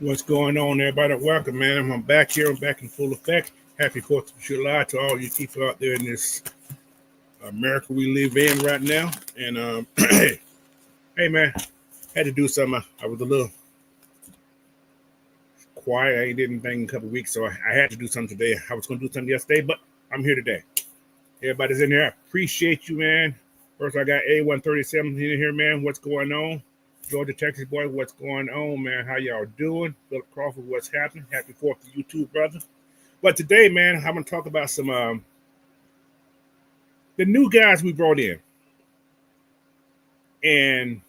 What's going on, everybody? Welcome, man. I'm back here. I'm back in full effect. Happy 4th of July to all you people out there in this America we live in right now. And hey, man, had to do something. I was a little quiet. I ain't did anything in a couple of weeks, so I had to do something today. I was going to do something yesterday, but I'm here today. Everybody's in here. I appreciate you, man. First, I got A137 in here, man. What's going on? Georgia, Texas boy, what's going on, man? How y'all doing? Philip Crawford, what's happening? Happy 4th to you too, brother. But today, man, I'm going to talk about some the new guys we brought in and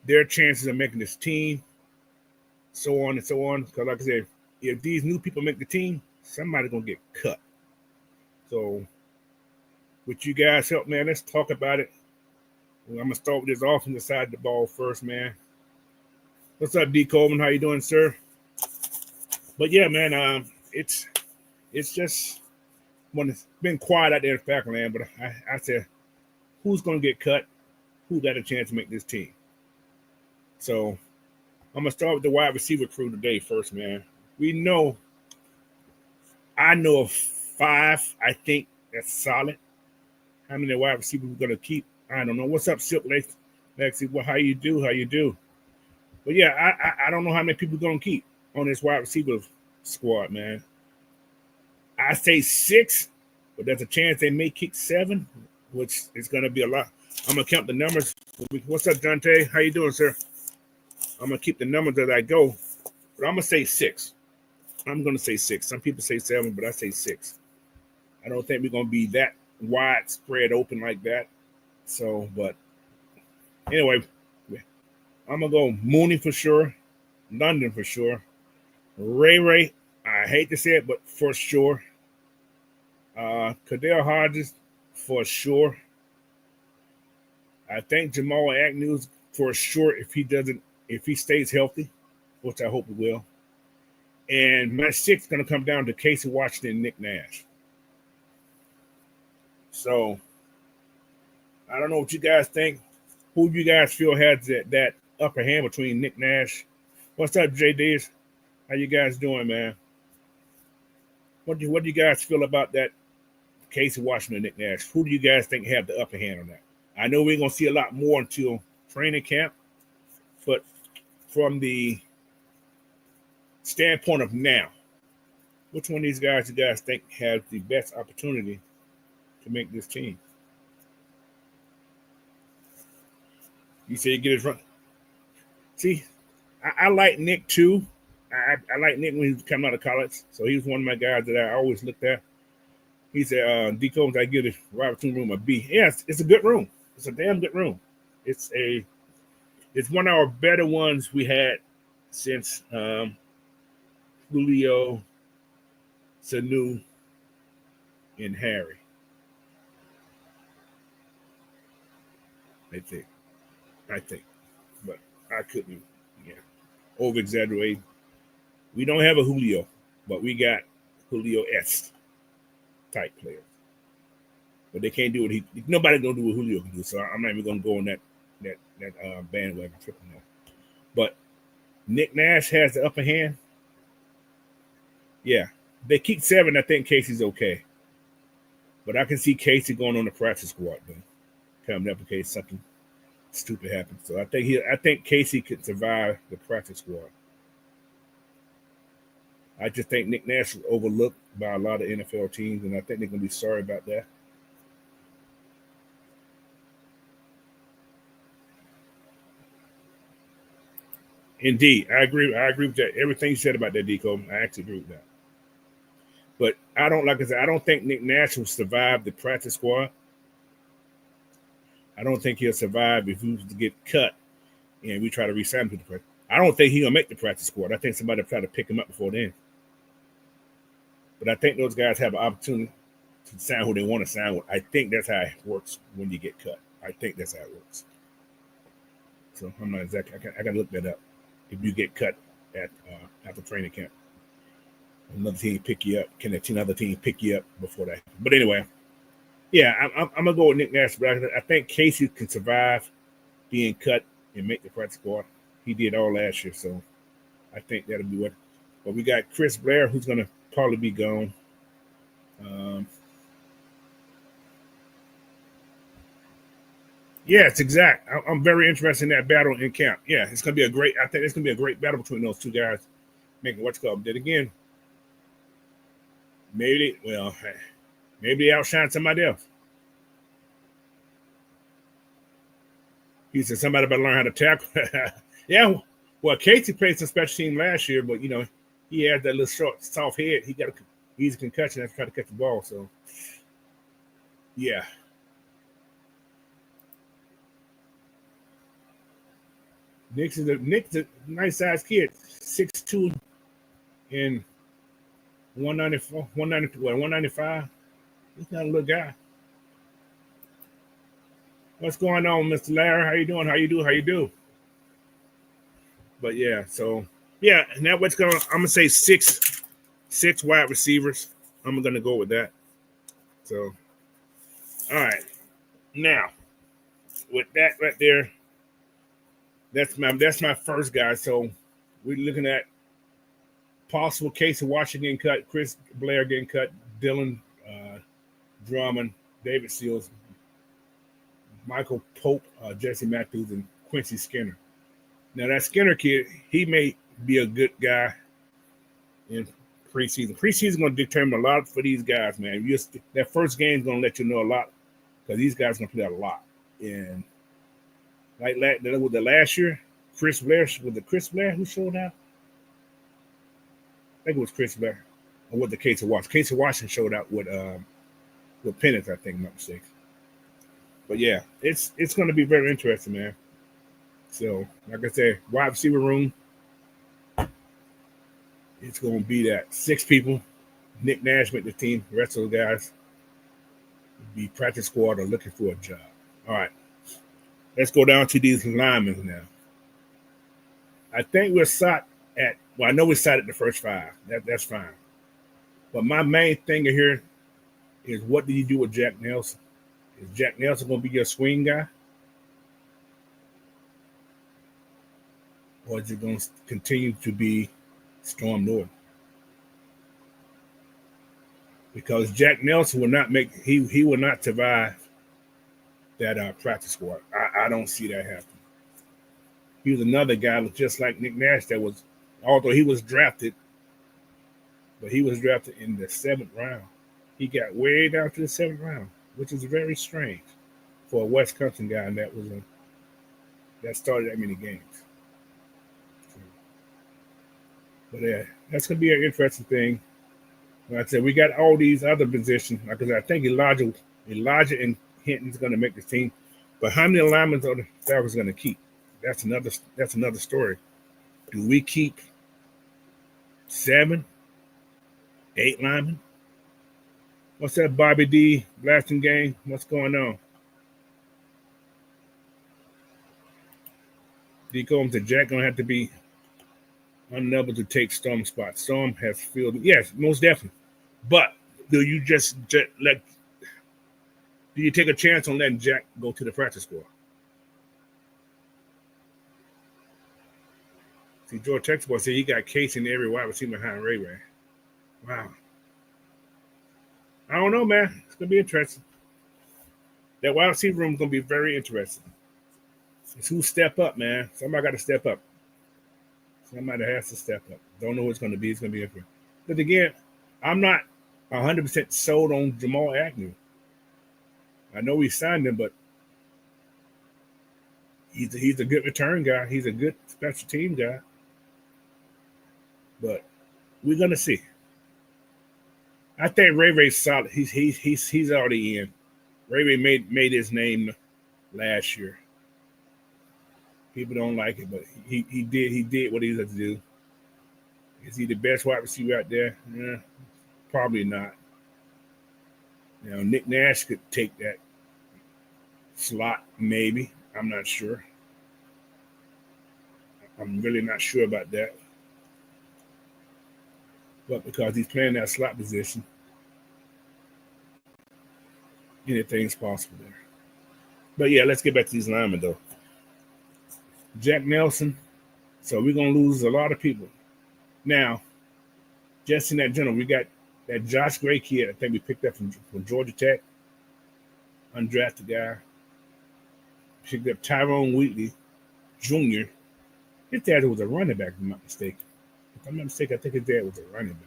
their chances of making this team, so on and so on. Because like I said, if these new people make the team, somebody's going to get cut. So with you guys help, man, let's talk about it. I'm going to start with this offensive side of the ball first, man. What's up, D. Coleman? How you doing, sir? But, yeah, man, it's just when it's been quiet out there in Falcon land, but I said, who's going to get cut? Who got a chance to make this team? So I'm going to start with the wide receiver crew today first, man. I know of 5, I think, that's solid. How many wide receivers we're going to keep? I don't know. What's up, Silk Lexi? Well, how you do? But yeah, I don't know how many people we're gonna keep on this wide receiver squad, man. I say 6, but there's a chance they may kick 7, which is gonna be a lot. I'm gonna count the numbers. What's up, Dante? How you doing, sir? I'm gonna keep the numbers as I go, but I'm gonna say 6. I'm gonna say 6. Some people say 7, but I say 6. I don't think we're gonna be that widespread open like that. So, but anyway, I'm going to go Mooney for sure, London for sure, Ray, I hate to say it, but for sure, Kadell Hodges for sure. I think Jamal Agnew's for sure if he stays healthy, which I hope he will. And my 6 is going to come down to Casey Washington and Nick Nash. So, I don't know what you guys think. Who you guys feel has that upper hand between Nick Nash? What's up, JDs? How you guys doing, man? What do you guys feel about that Casey Washington and Nick Nash? Who do you guys think have the upper hand on that? I know we're going to see a lot more until training camp, but from the standpoint of now, which one of these guys you guys think has the best opportunity to make this team? You say you get his run. See, I like Nick too. I like Nick when he was coming out of college. So he was one of my guys that I always looked at. He said, D. Combs, I give the Robertson room a B. Yes, it's a good room. It's a damn good room. It's one of our better ones we had since Julio, Sanu, and Harry. I think. But I couldn't, over exaggerate. We don't have a Julio, but we got Julio-esque type players. But they can't do what nobody gonna do what Julio can do. So I'm not even gonna go on that bandwagon trip on that. But Nick Nash has the upper hand. Yeah, they keep 7. I think Casey's okay, but I can see Casey going on the practice squad though, coming up in case something stupid happens. So I think Casey could survive the practice squad. I just think Nick Nash was overlooked by a lot of NFL teams, and I think they're gonna be sorry about that. Indeed, I agree. I agree with that. Everything you said about that, Deco, I actually agree with that. But I don't, like I said, I don't think Nick Nash will survive the practice squad. I don't think he'll survive if he was to get cut and we try to re-sign him to the practice. I don't think he'll make the practice squad. I think somebody will try to pick him up before then. But I think those guys have an opportunity to sign who they want to sign with. I think that's how it works when you get cut. I think that's how it works. So I'm not exactly. I got to look that up. If you get cut at the training camp, another team pick you up. Can another team pick you up before that? But anyway, yeah, I'm gonna go with Nick Nash. But I think Casey can survive being cut and make the practice squad. He did all last year, so I think that'll be what. But we got Chris Blair, who's gonna probably be gone. Yes, exact. I'm very interested in that battle in camp. Yeah, it's gonna be a great. I think it's gonna be a great battle between those two guys, making what's called. Then again, maybe maybe they outshine somebody else. He said somebody better learn how to tackle. Yeah, well, Casey played some special team last year, but he had that little short, soft head. He got a easy concussion after trying to catch the ball. So, yeah. Nick's a nice sized kid, 6'2" and 194, 195. He's not a little guy. What's going on, Mr. Larry? How you doing? How you do? But yeah, so yeah, and that what's going. I'm gonna say six wide receivers. I'm gonna go with that. So, all right, now with that right there, that's my first guy. So we're looking at possible case of Washington getting cut, Chris Blair getting cut, Dylan Drummond, David Seals, Michael Pope, Jesse Matthews, and Quincy Skinner. Now that Skinner kid, he may be a good guy in preseason. Preseason going to determine a lot for these guys, man. That first game is going to let you know a lot because these guys are going to play a lot. And like with the last year, Chris Blair who showed out. I think it was Chris Blair, or with the case of Washington. Case of Washington showed out with Penix, I think, I'm not mistaken. But yeah, it's going to be very interesting, man. So, like I said, wide receiver room, it's going to be that 6 people. Nick Nash with the team. The rest of the guys be practice squad or looking for a job. All right, let's go down to these linemen now. I think we're set at. Well, I know we're set at the first 5. That's fine. But my main thing here is what do you do with Jack Nelson? Is Jack Nelson going to be your swing guy? Or is it going to continue to be Storm Norton? Because Jack Nelson will not he will not survive that practice squad. I don't see that happening. He was another guy just like Nick Nash that was, although he was drafted, but he was drafted in the 7th round. He got way down to the 7th round, which is very strange for a Wisconsin guy that started that many games. But yeah, that's going to be an interesting thing. Like I said, we got all these other positions. Like I said, I think Elijah and Hinton's going to make the team. But how many linemen are the Falcons going to keep? That's another story. Do we keep 7, 8 linemen? What's that Bobby D blasting game? What's going on? D Combs and Jack going to have to be unable to take Storm's spot. Storm has filled. Yes, most definitely. But do you just let? Do you take a chance on letting Jack go to the practice squad? See, George Texas said he got Case in every wide receiver behind Ray Ray. Wow. I don't know, man. It's gonna be interesting. That wide receiver room is gonna be very interesting. It's who step up, man. Somebody got to step up. Somebody has to step up. Don't know who it's going to be. It's going to be different. But again, I'm not 100% sold on Jamal Agnew. I know we signed him, but he's a good return guy. He's a good special team guy. But we're going to see. I think Ray Ray's solid. He's already in. Ray Ray made his name last year. People don't like it, but he did what he had to do. Is he the best wide receiver out there? Probably not. Nick Nash could take that slot, maybe. I'm not sure. I'm really not sure about that. But because he's playing that slot position, anything's possible there. But yeah, let's get back to these linemen though. Jack Nelson. So we're gonna lose a lot of people. Now, just in that general, we got that Josh Gray kid. I think we picked up from Georgia Tech, undrafted guy. Picked up Tyrone Wheatley Jr. His dad was a running back, if I'm not mistaken. If I'm not mistaken, I think his dad was a running back.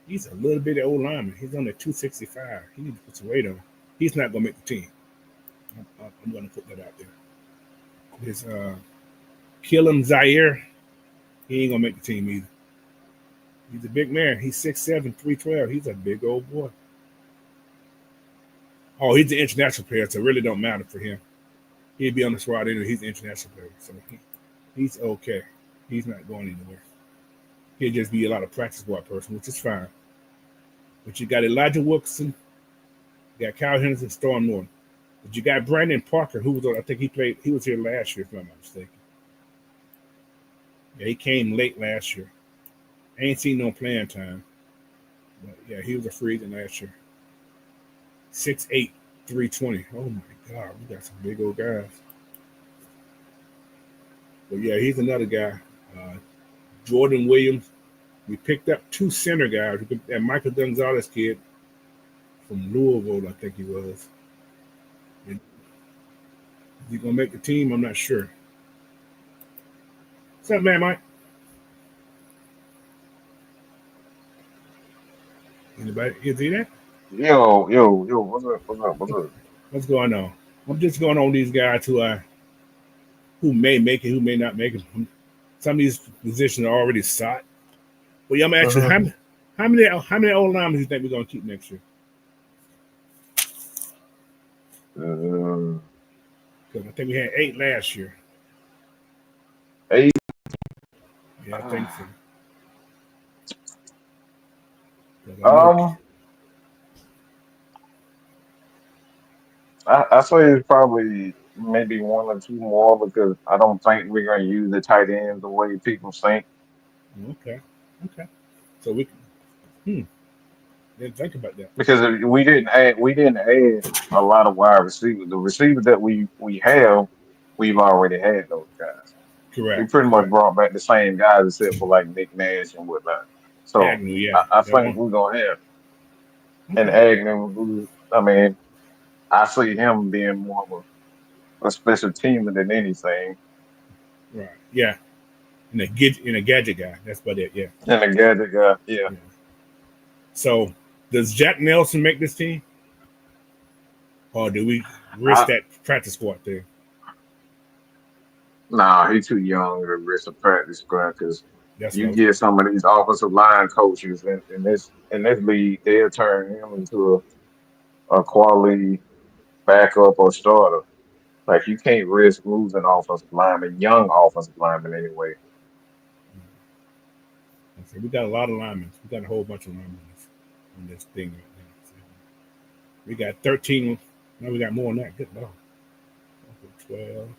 He's a little bit of old lineman. He's on at 265. He needs to put some weight on. He's not going to make the team. I'm going to put that out there. There's Killam Zaire. He ain't going to make the team either. He's a big man. He's 6'7", 312. He's a big old boy. Oh, he's an international player, so it really don't matter for him. He'd be on the squad anyway. He's an international player, so he's okay. He's not going anywhere. He'll just be a lot of practice squad person, which is fine. But you got Elijah Wilkinson, you got Kyle Henderson, Storm Norton. But you got Brandon Parker, who was I think he was here last year, if I'm not mistaken. Yeah, he came late last year. I ain't seen no playing time. But yeah, he was a free agent last year. 6'8", 320. Oh my God, we got some big old guys. But yeah, he's another guy. Jordan Williams. We picked up two center guys. We picked that Michael Gonzalez kid from Louisville, I think he was. And is he gonna make the team? I'm not sure. What's up, man, Mike? Anybody? Is he there? Yo, what's up? What's going on? I'm just going on these guys who may make it, who may not make it. Some of these positions are already sought. Well, yeah, I'm asking how many old linemen do you think we're gonna keep next year? Uh, Because I think we had 8 last year. 8. Yeah, I think so. Um, I say it's probably maybe 1 or 2 more because I don't think we're gonna use the tight end the way people think. Okay. So we didn't think about that. Because if we didn't add a lot of wide receivers. The receivers that we have, we've already had those guys. We Correct. pretty much brought back the same guys except for like Nick Nash and whatnot. So Agnew, yeah. I That think one. we're gonna have and Okay. Agnew. I mean, I see him being more of a special teamer than anything. Right. Yeah. And a gadget guy. That's about it. Yeah. And a gadget guy, yeah. Yeah. So does Jack Nelson make this team? Or do we risk I, that practice squad thing? nah, he's too young to risk a practice squad because That's what you I was get thinking. some of these offensive line coaches in this league, they'll turn him into a quality backup or starter. Like you can't risk losing offensive lineman, young offensive lineman anyway. So we got a lot of linemen. We got a whole bunch of linemen on this thing right now. So we got 13. Now we got more than that. Good Lord.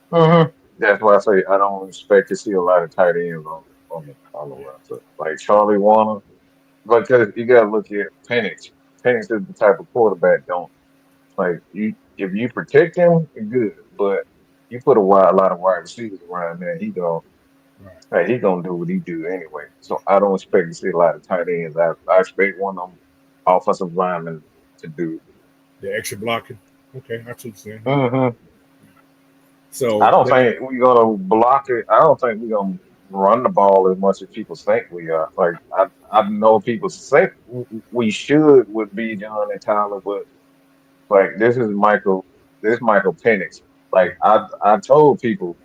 12. That's why I say I don't expect to see a lot of tight ends on the Yeah. roster. Like Charlie Warner, because you gotta look at Penix. Penix is the type of quarterback don't like you if you protect him, you're good. But you put a lot of wide receivers around there, Right. he gonna do what he do anyway. So I don't expect to see a lot of tight ends. I expect one of them offensive linemen to do. The extra blocking. Okay, that's what you're saying. Yeah. hmm I So don't think we're gonna block it. I don't think we're gonna run the ball as much as people think we are. Like I know people think we should with B John and Tyler, but like this Michael Penix. Like I told people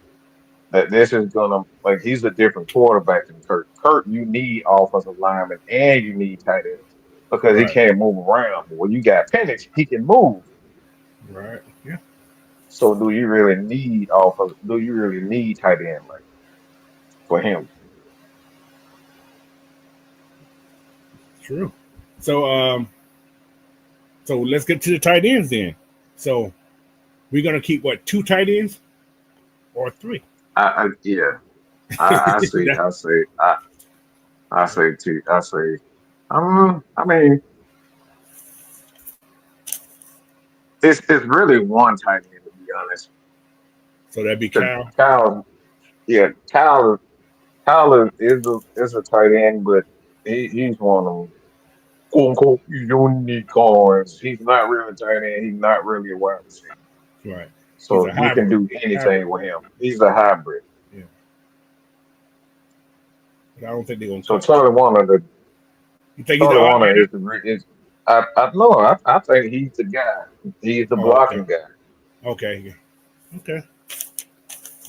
that this is gonna like he's a different quarterback than Kurt. Kurt, you need offensive linemen and you need tight ends. because he Right. can't move around. But when you got Penix, he can move. Right. Yeah. So do you really need off of? Do you really need tight end like for him? True. So so let's get to the tight ends then. So we're gonna keep what, two tight ends or three? I yeah. I see. That- I say two. I say. I mean, it's really one tight end to be honest. so that'd be Because Kyle. Kyle, yeah, Kyle is a tight end, but he's one of them quote unquote unicorns. He's not really a tight end. He's not really a wide receiver. Right. He's So a you can hybrid. do Hybrid. anything with him. He's a hybrid. Yeah. But I don't think they're gonna So cut. You think he's Charlie Warner automatic? is I know I think he's the guy. He's the Oh, okay. blocking guy. Okay. Okay.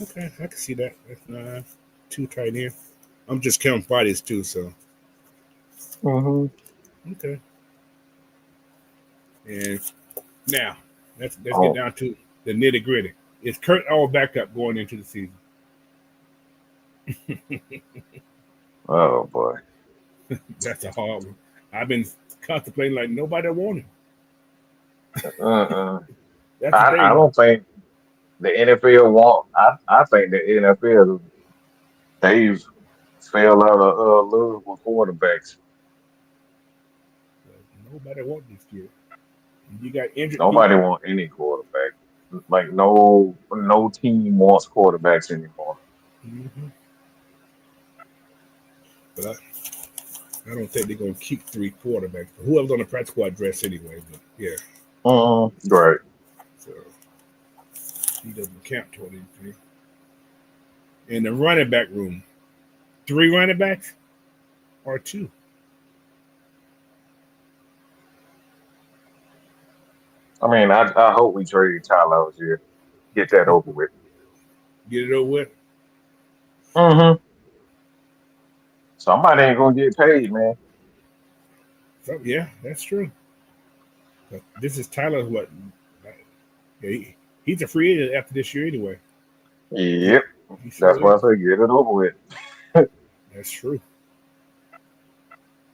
Okay. I can see that. That's two tight ends. I'm just counting bodies too, so Hmm. okay. And now let's get Oh, down to the nitty gritty. Is Kurt all back up going into the season? oh boy. That's a hard one. I've been contemplating like nobody want him. Uh-uh. That's the I thing. don't think the NFL want. I think the NFL they've fell out of love with quarterbacks. Nobody want this kid. You got injured Nobody people. want any quarterback. Like no team wants quarterbacks anymore. Mm-hmm. But I don't think they're gonna keep three quarterbacks. Whoever's on the practice squad dress anyway. But yeah, Right. so he doesn't count toward anything. In the running back room, three running backs or two. I mean, I hope we trade Tyler this year. Get that over with. Get it over with. Hmm. Somebody ain't gonna get paid, man. So, yeah, that's true. But this is Tyler. What? Yeah, he's a free agent after this year anyway. He, Yep. he That's sure why I is. say get it over with. That's true.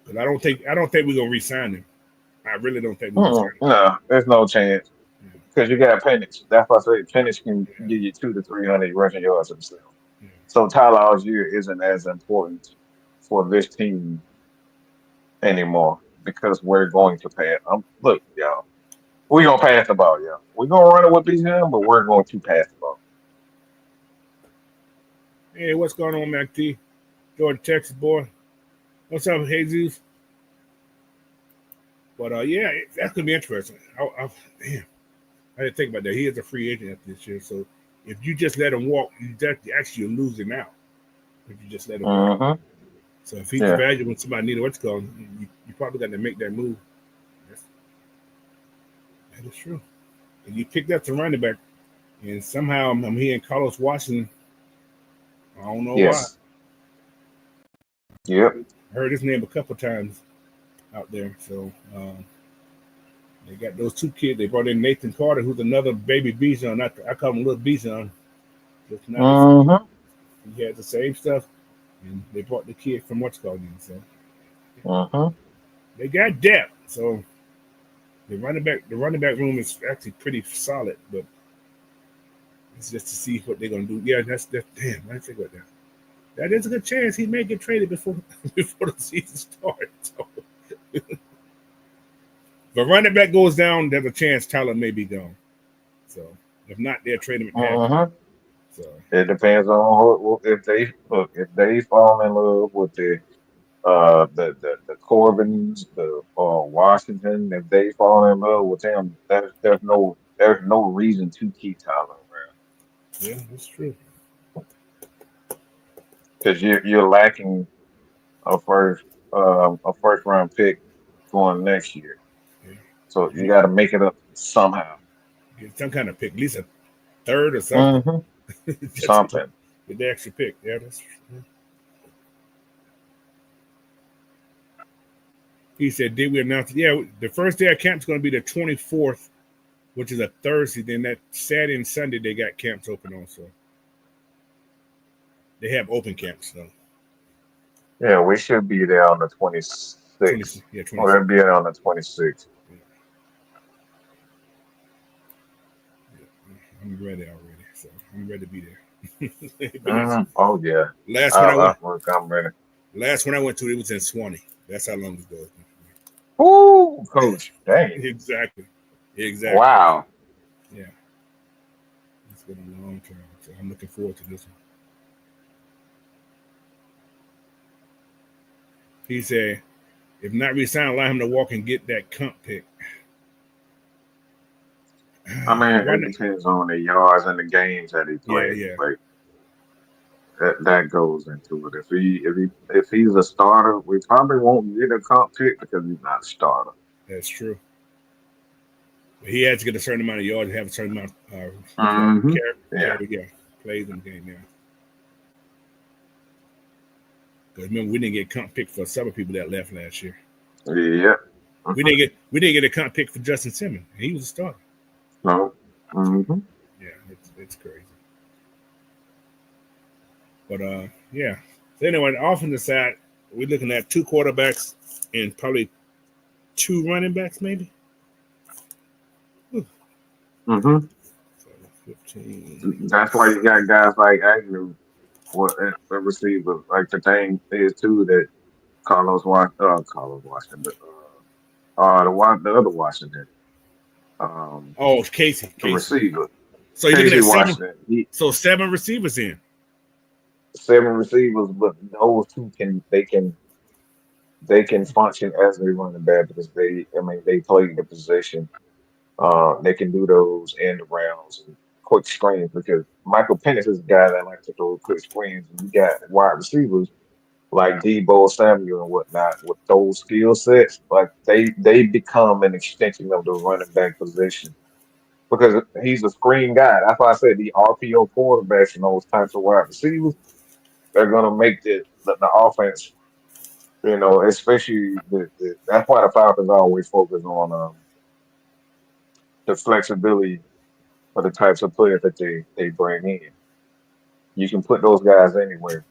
But I don't think we're gonna re-sign him. I really don't think we're gonna sign No, there's no chance him. because you got Penix. That's why I say Penix can give you 200 to 300 rushing yards himself. Yeah, So Tyler Algier isn't as important for this team anymore because we're going to pass. Look, y'all, we're gonna pass the ball, y'all. We're gonna run it with Bijan, but we're going to pass the ball. yeah. Hey, what's going on, Mac T? Georgia, Texas boy. What's up, Jesus? But yeah, that's gonna be interesting. Man, I didn't think about that. He is a free agent after this year, so if you just let him walk, actually you're losing out. If you just let him walk, Hmm. so if he's Yeah. valuable when somebody needs what's called, you probably got to make that move. That's, that is true. And you picked up the running back, and somehow I'm hearing Carlos Washington. I don't know why. Yes. Yep. I heard his name a couple times out there. So they got those two kids. They brought in Nathan Carter, who's another baby Bijan. I call him little Bijan. Just not the same. Hmm. He had the same stuff, and they brought the kid from what's called in. So Hmm. they got depth. So the running back room is actually pretty solid, but it's just to see what they're gonna do. Yeah, that's damn. I think about that. That is a good chance he may get traded before before the season starts. So, if a running back goes down, there's a chance Tyler may be gone. So if not, they'll trade him at half. Hmm. So It depends on if they look if they fall in love with the Corbins, the Washington. If they fall in love with him, there's no reason to keep Tyler around yeah, that's true. because you're lacking a first round pick going next year. Yeah. So you You got to make it up somehow. get some kind of pick, at least a third or something. Hmm. Just Something. get the extra pick. Yeah, that's true. He said, "Did we announce it? Yeah, the first day of camp is going to be the 24th, which is a Thursday. Then that Saturday and Sunday they got camps open also. They have open camps though. Yeah, we should be there on the 26th. 20, yeah, We're 26th. gonna be there on the 26th. Yeah, yeah. I'm ready already, so I'm ready to be there. Oh yeah. Last one I went. I'm ready. Last one I went to, it was in Swanee. That's how long ago. Ooh, coach. Dang. Exactly. Exactly. Wow. Yeah. It's been a long time. So I'm looking forward to this one. He said, if not resign, allow him to walk and get that comp pick. I mean, it depends on the yards and the games that he plays. Yeah. Like that goes into it. If he's a starter, we probably won't get a comp pick because he's not a starter. That's true. He had to get a certain amount of yards, have a certain amount of plays in the game. Yeah. Because remember, we didn't get comp pick for some people that left last year. Yeah. We didn't get a comp pick for Justin Simmons. He was a starter. No. Yeah, it's crazy. But yeah. So anyway, off on the side, we're looking at 2 quarterbacks and probably 2 running backs, maybe. So 15. That's why you got guys like Agnew, a receiver. Like the thing is too that Carlos Washington, but the other Washington. Casey. The receiver. So you're looking at 7. Washington. 7 receivers in. 7 receivers, but those 2 can function as a running back because they play the position. They can do those end rounds and quick screens because Michael Penix is a guy that likes to throw quick screens. And you got wide receivers like Debo Samuel and whatnot with those skill sets. Like they become an extension of the running back position because he's a screen guy. That's why I said the RPO quarterbacks and those types of wide receivers, they're gonna make the offense. Especially that's why the Falcons always focus on the flexibility for the types of players that they bring in. You can put those guys anywhere.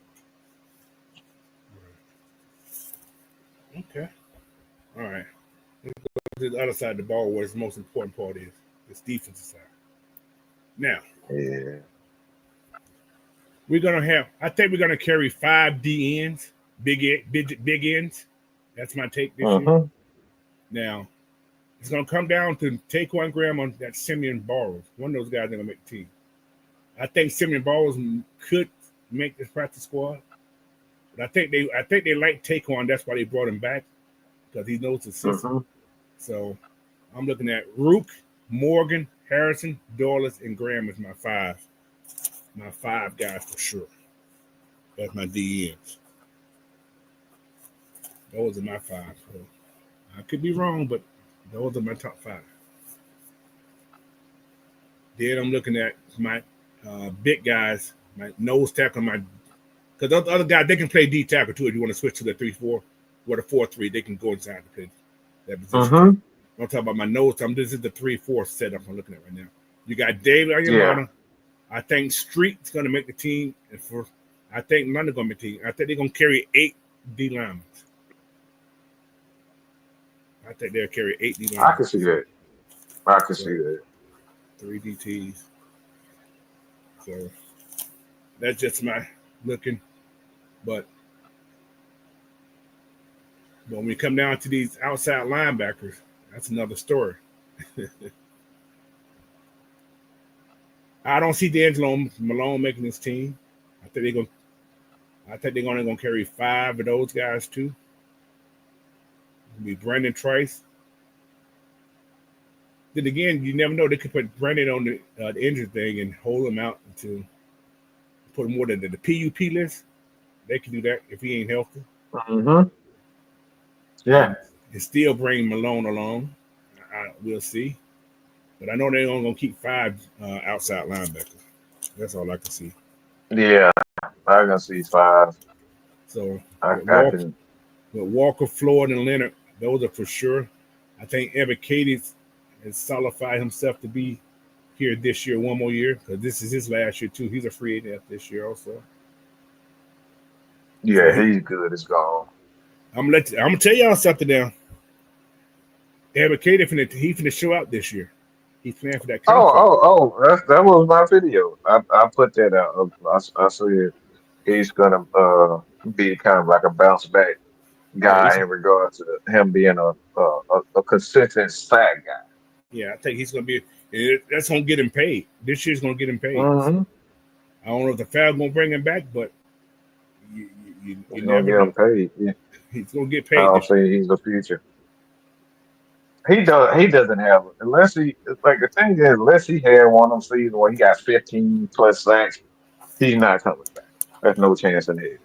Okay. All right. Let's go to the other side of the ball where the most important part is this defensive side. Now, Yeah. I think we're gonna carry 5 D ends, big ends. That's my take this year. Now, it's gonna come down to Taquan Graham on that Simeon Barrows. One of those guys are gonna make the team. I think Simeon Barrows could make this practice squad. But I think they like Taquan. That's why they brought him back because he knows the system. So I'm looking at Rook, Morgan, Harrison, Dorless, and Graham as my 5. My 5 guys for sure. That's my DMs. Those are my 5. So I could be wrong, but those are my top 5. Then I'm looking at my big guys, my nose tackle, because those other guys, they can play D tackle too. If you want to switch to the 3-4 or the 4-3, they can go inside to play that position. I'm talking about my nose. This is the 3-4 setup I'm looking at right now. You got David Ayamana. Yeah. I think Street's going to make the team. I think London's going to make the team. I think they're going to carry 8 D linemen. I think they'll carry 8 D linemen. I can see that. I can see that. 3 DTs. So that's just my looking. But when we come down to these outside linebackers, that's another story. I don't see D'Angelo Malone making this team. I think they're only going to carry 5 of those guys too. It'll be Brandon Trice. Then again, you never know. They could put Brandon on the injury thing and hold him out to put him more than the PUP list. They can do that if he ain't healthy. Yeah. And still bring Malone along. We'll see. But I know they're only going to keep 5 outside linebackers. That's all I can see. Yeah, I'm going to see 5. So I with Walker, Floyd, and Leonard, Those are for sure. I think Evan Cady has solidified himself to be here this year, one more year, because this is his last year too. He's a free agent this year also. So Yeah, he's good. It's gone. I'm gonna tell y'all something now. Evan Cady he finna show out this year. He's playing for that contract. That was my video. I put that out. I said he's gonna be kind of like a bounce back Yeah, guy in regard to him being a consistent sack guy. yeah. I think he's gonna be. That's gonna get him paid. This year's gonna get him paid. So Mm-hmm. I don't know if the Falcons gonna bring him back, but you He's gonna never get him know. paid. Yeah. He's gonna get I paid don't this year. say he's the future. He doesn't have unless he like the thing is unless he had one of them seasons where he got 15 plus sacks, he's not coming back. There's no chance in it.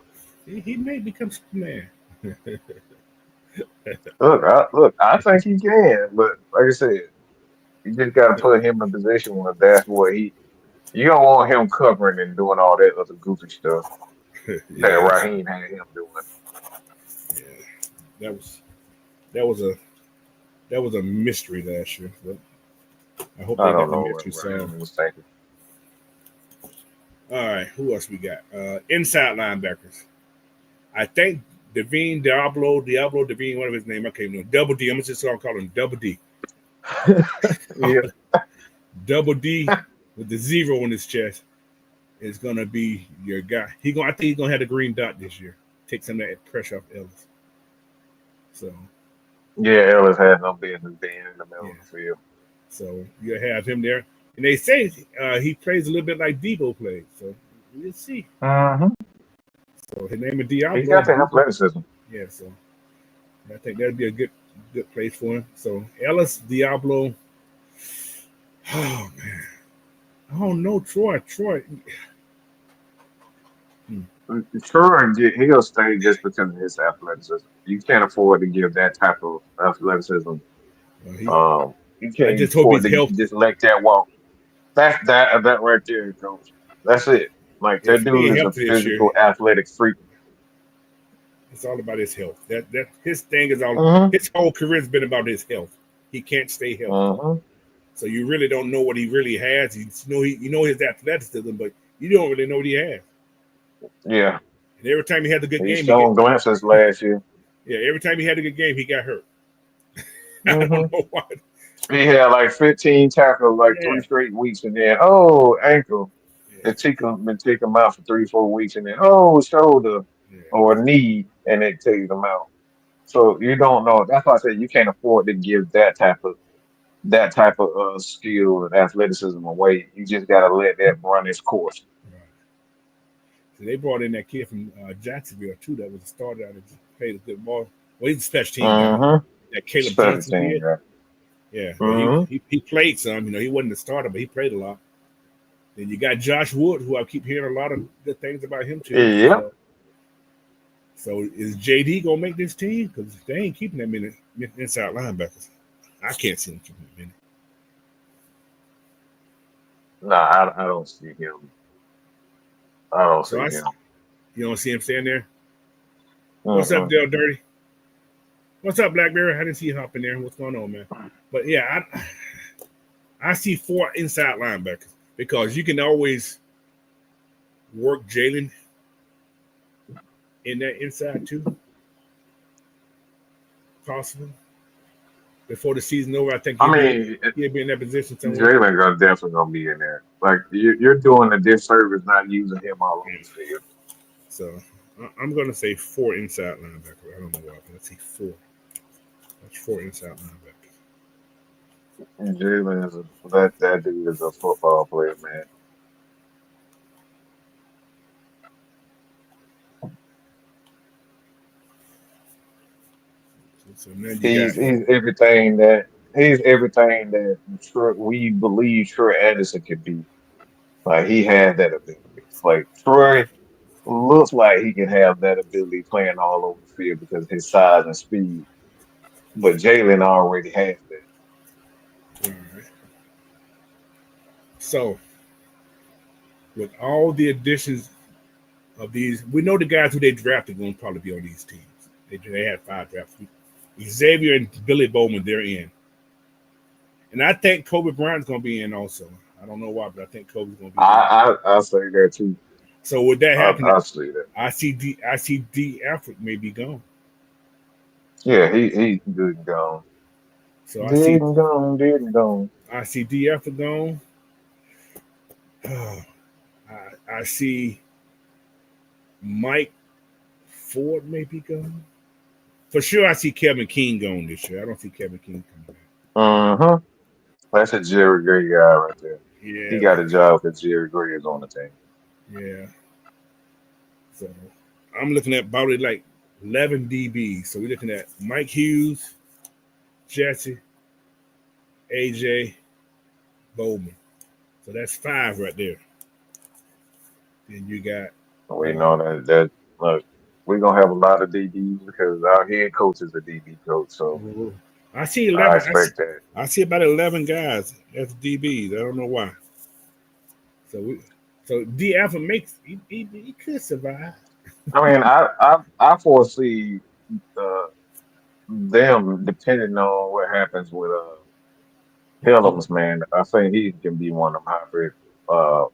He may become Superman. Look, I think he can, but like I said, you just got to put him in a position where that's what he. You don't want him covering and doing all that other goofy stuff that Yeah, Raheem had him doing. yeah. That was that was a that was a mystery last year. But I hope I they got don't the know what mystery solved. Raheem was thinking. All right, who else we got? Inside linebackers. I think Diablo Devine, whatever his name, I can't remember. Double D. I'm just gonna call him Double D. Yeah, Double D with the zero on his chest is gonna be your guy. I think he's gonna have the green dot this year. Take some of that pressure off Ellis. So yeah. Ellis had no business being in the middle yeah. of the field. So you have him there. And they say he plays a little bit like Debo plays. So we'll see. Mm-hmm. So his name is He Diablo. got the athleticism. Yeah, so I think that'd be a good place for him. So Ellis, Diablo. Oh man. I don't know, Troy. Hmm. Sure, and he'll stay just because of his athleticism. You can't afford to give that type of athleticism. Well, You I can't just hope afford he's to healthy. just let that walk. That right there, coach. That's it. Like If that he dude ain't is a healthy this year, physical, athletic freak. it's all about his health. That his thing is all Mm-hmm. his whole career's been about his health. He can't stay healthy. Mm-hmm. So you really don't know what he really has. You know his athleticism, but you don't really know what he has. Yeah, And every time he had a good he's game, shown glimpses last year. every time he had a good game, he got hurt. I Mm-hmm. don't know why. He had like 15 tackles, like three Yeah, straight weeks, and then ankle. yeah, It take him out for 3-4 weeks, and then shoulder yeah. or knee, and it takes him out. So you don't know. That's why I said you can't afford to give that type of skill and athleticism away. You just gotta let that run its course. Right. So they brought in that kid from Jacksonville too. That was a starter that played a good ball. Well, he's a special team guy. Mm-hmm. That Caleb Special Johnson team kid. guy. Yeah, but Mm-hmm. he played some. He wasn't a starter, but he played a lot. Then you got Josh Wood, who I keep hearing a lot of good things about him too. Yep. So is JD gonna make this team? Because they ain't keeping that many inside linebackers. I can't see them keeping that many. Nah, I don't see him. I don't So see him. you don't see him standing there. What's up, Mm-mm. Dale Dirty? What's up, Blackberry? I didn't see you hop in there. What's going on, man? But yeah, I see 4 inside linebackers because you can always work Jalen in that inside too, possibly before the season over. I think I mean, he'll be in that position somewhere. Jalen gonna definitely gonna be in there. Like you're doing a disservice not using him all over the field. So I'm going to say 4 inside linebackers. I don't know why, but let's say 4. That's 4 inside linebackers. And Jalen is that dude is a football player, man. So now you got He's everything that we believe Troy Anderson could be. Like he has that ability. Like Troy looks like he can have that ability playing all over the field because of his size and speed. But Jalen already has that. all right. So with all the additions of these, we know the guys who they drafted going to probably be on these teams. They had 5 drafts. Xavier and Billy Bowman, they're in. And I think Kobe Bryant's going to be in also. I don't know why, but I think Kobe's going to be in. I say that too. So with that happening, I see that. I see D Alfred may be gone. Yeah, he good and gone. So Dead and gone, dead and gone. I see D Alfred gone. I see Mike Ford may be gone. For sure, I see Kevin King gone this year. I don't see Kevin King coming back. Uh-huh. That's a Jerry Gray guy right there. He Yeah, got a job because Jerry Gray is on the team. yeah. So I'm looking at about like 11 DBs. So we're looking at Mike Hughes, Jesse, AJ, Bowman. So that's 5 right there. Then you got We know that look, we're gonna have a lot of DBs because our head coach is a DB coach, so I see I 11. expect that. I see about 11 guys as DBs. I don't know why. So D Alpha makes he could survive. I mean, I foresee uh, them depending on what happens with Hillums, man. I think he can be one of them hybrid uh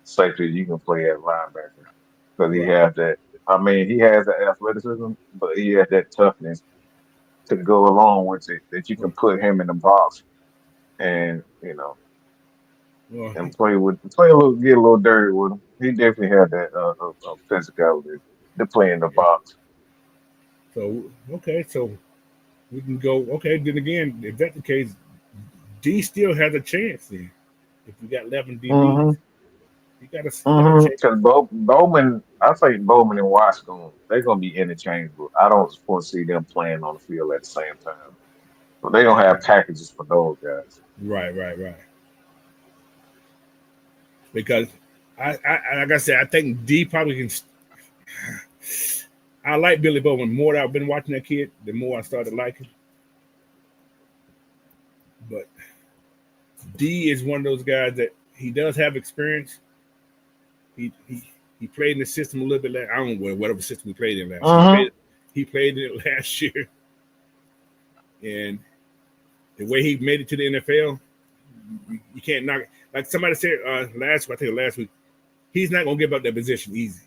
safeties you can play at linebacker because he Right. has that. I mean, he has the athleticism, but he has that toughness to go along with it that you can put him in the box and Well, and play a little, get a little dirty with him. He definitely had that physicality to play in the yeah. box. So okay, so we can go. Okay, then again, if that's the case, D still has a chance. Then if you got 11 DBs, Mm-hmm. you got a chance. Because Bowman, I think Bowman and Watts they're gonna be interchangeable. I don't foresee them playing on the field at the same time. But they don't have packages for those guys. Right. Because like I said, I think D probably can. I like Billy Bowman more. That I've been watching that kid, the more I started liking. But D is one of those guys that he does have experience. He played in the system a little bit. I don't know whatever system he played in last year. Mm-hmm. He played in it last year, and the way he made it to the NFL, you can't knock it. Like somebody said last week, he's not gonna give up that position easy.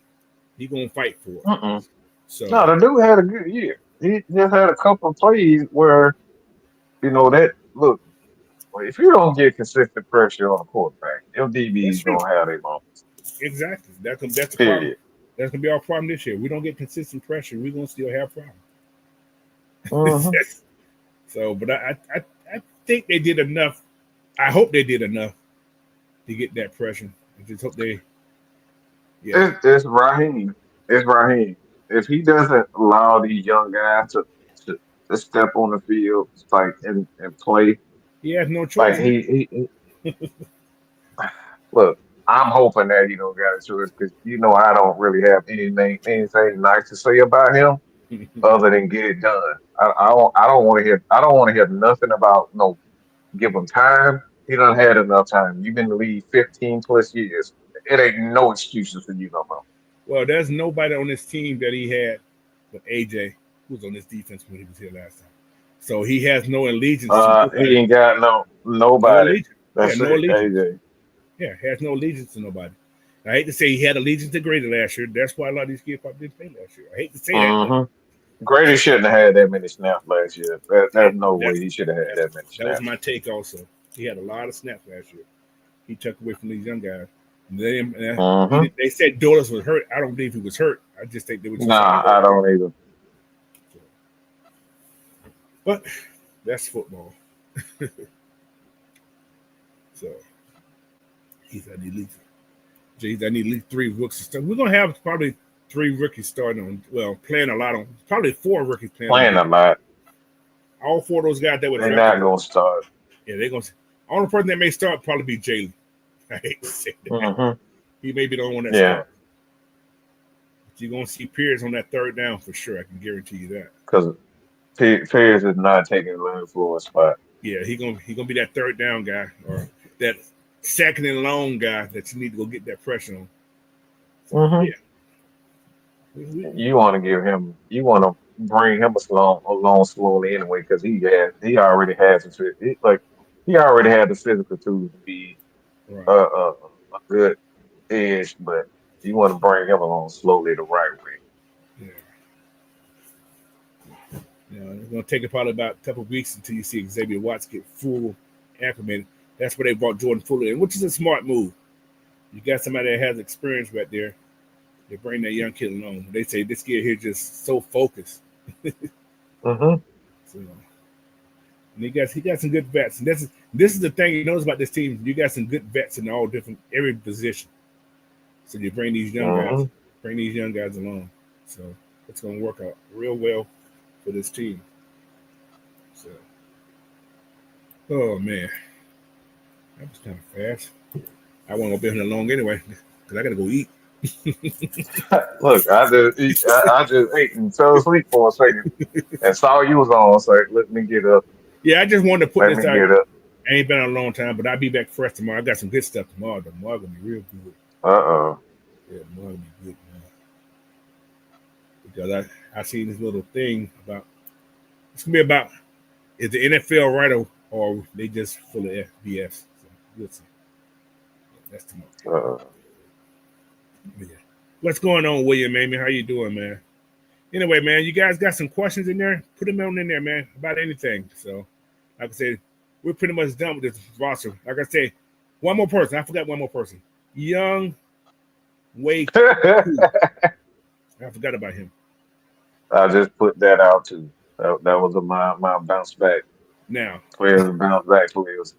He's gonna fight for it. Mm-mm. So No, the dude had a good year. He just had a couple of plays where that look. If you don't get consistent pressure on a quarterback, your that's DB's true. gonna have their moments. Exactly. That's the problem. Period. That's gonna be our problem this year. We don't get consistent pressure. We're gonna still have problems. Mm-hmm. So, but I think they did enough. I hope they did enough to get that pressure. I just hope they, yeah, It's Raheem. It's Raheem. If he doesn't allow these young guys to, to step on the field, like and play, he has no choice. like look. I'm hoping that he don't got a choice because I don't really have anything nice to say about him other than get it done. I don't want to hear nothing about no give him time. He done had enough time. You've been in the league 15 plus years. It ain't no excuses for you no more. Well, there's nobody on this team that he had but AJ, who was on this defense when he was here last time. So he has no allegiance to He nobody. ain't got No nobody. allegiance. Yeah, That's no it, allegiance. AJ. Yeah, has no allegiance to nobody. I hate to say he had allegiance to Grady last year. That's why a lot of these kids probably didn't play last year. I hate to say that, but Mm-hmm. Grady shouldn't have had that many snaps last year. yeah, There's no way that's he should have had that's that many that was snaps. my take also. He had a lot of snaps last year. He took away from these young guys. Mm-hmm. They said Doris was hurt. I don't believe he was hurt. I just think they were just saying Nah, that. I don't either. But that's football. So I need at least 3 rookies. We're gonna have probably 3 rookies starting on. Well, playing a lot on. Probably 4 rookies playing on Playing a defense. lot. All 4 of those guys that were They're drafted. not gonna start. Yeah, they're gonna. Only person that may start probably be Jalen. I hate to say that. Mm-hmm. He may be the only one that Yeah, starts. But you're gonna see Pierce on that 3rd down for sure. I can guarantee you that. because Pierce is not taking Leonard Floyd's spot. Yeah, he gonna be that 3rd down guy or that 2nd and long guy that you need to go get that pressure on. So Mm-hmm. yeah, we You want to give him. You want to bring him along slowly anyway because he already has he already had the physical tools to be Right. a good edge, but you want to bring him along slowly the right way. Yeah. It's going to take it probably about a couple of weeks until you see Xavier Watts get full acclimated. That's where they brought Jordan Fuller in, which is a smart move. You got somebody that has experience right there. They bring that young kid along. They say this kid here just so focused. Mm-hmm. So, and he got some good vets. And this is the thing you notice about this team. You got some good vets in every position. So you bring these young Mm-hmm. guys along. So it's going to work out real well for this team. So, oh man, that was kind of fast. I won't be here long anyway because I got to go eat. Look, I just ate and fell asleep for a second and saw you was on. So let me get up. Yeah, I just wanted to put Let this me out. get up. I ain't been on a long time, but I'll be back fresh tomorrow. I got some good stuff tomorrow. Tomorrow gonna be real good. Uh-oh. Yeah, tomorrow gonna be good, man. Because I seen this little thing about it's gonna be about is the NFL right or they just full of FBS. So we'll see. That's tomorrow. Uh-oh. Yeah. What's going on, William? Amy, how you doing, man? Anyway, man, you guys got some questions in there? Put them on in there, man, about anything. So, like I said, we're pretty much done with this roster. Like I said, one more person. I forgot one more person. Young Wei Koo. I forgot about him. I just put that out too. That was my bounce back Now, players and bounce back players.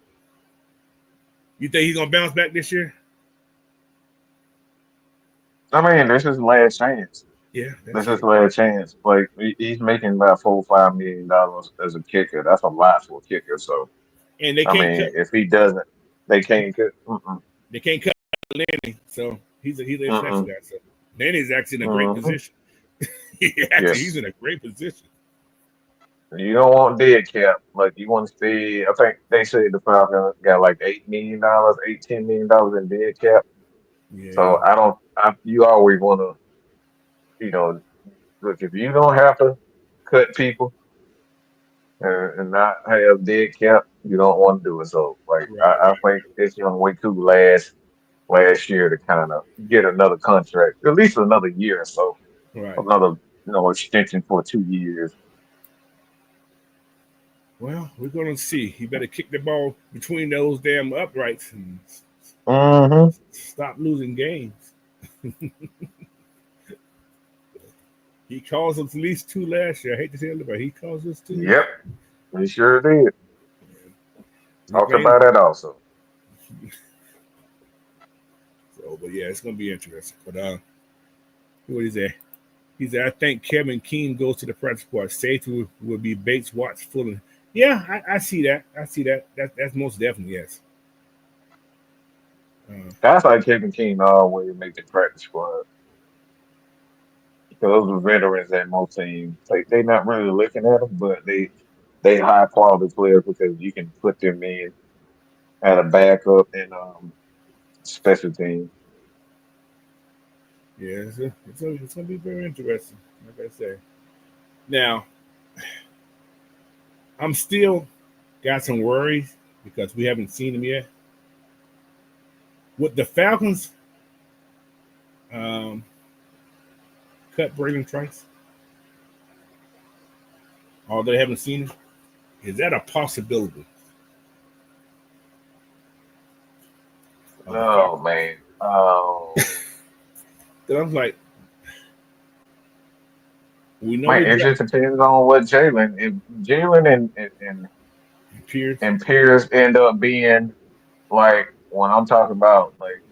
you think he's gonna bounce back this year? I mean, this is last chance. Yeah, This that's is true. last chance. Like he's making about $4 or $5 million as a kicker. That's a lot for a kicker. So And they I can't cut. mean, if he doesn't, they can't cut. They can't cut Lenny. So he's an international Mm-mm. guy. So Lenny's actually in a great Mm-hmm. position. He's Yes. in a great position. You don't want dead cap. Like you want to see. I think they said the Falcons got like $8 million, $10 million in dead cap. Yeah, So I don't. You always want to, look if you don't have to cut people and not have dead cap, you don't want to do it. So like right, I think it's gonna wait too last year to kind of get another contract, at least another year or so, right. another extension for 2 years. Well, we're gonna see. He better kick the ball between those damn uprights and Mm-hmm. stop losing games. He caused us at least two last year. I hate to tell you, but he caused us two. Yep, we sure did. We Talked gained. about that also. So, but yeah, it's gonna be interesting. But what is that? He said, I think Kevin King goes to the practice squad. Safety will be Bates, Watts, Fuller. Yeah, I see that. I see that. That's most definitely yes. Uh, That's like Kevin King always make the practice squad. Because those are veterans at most teams. Like they not really looking at them, but they high quality players because you can put them in at a backup and special team. yeah, it's gonna be very interesting. Like I say. Now, I'm still got some worries because we haven't seen them yet. With the Falcons, um, cut Braden Trice, or they haven't seen him, is that a possibility of the Oh Falcons? man. Because I'm like, we know Man, we it draft just depends on what Jalen. If Jalen Pierce. and Pierce end up being like when I'm talking about like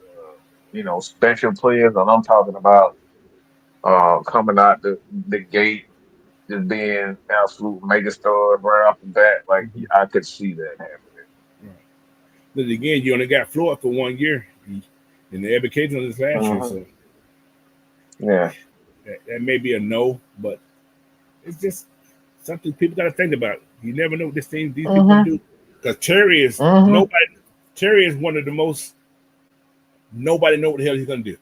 special players, and I'm talking about coming out the gate just being absolute megastars right off the bat, like Mhm. I could see that happening. Right. But again, you only got Floyd for 1 year in the education of this last year, Hmm. so Yeah. that may be a no, but it's just something people got to think about. You never know what these people gonna Hmm. do. Because Terry is Hmm. nobody. Terry is one of the most nobody know what the hell he's gonna do.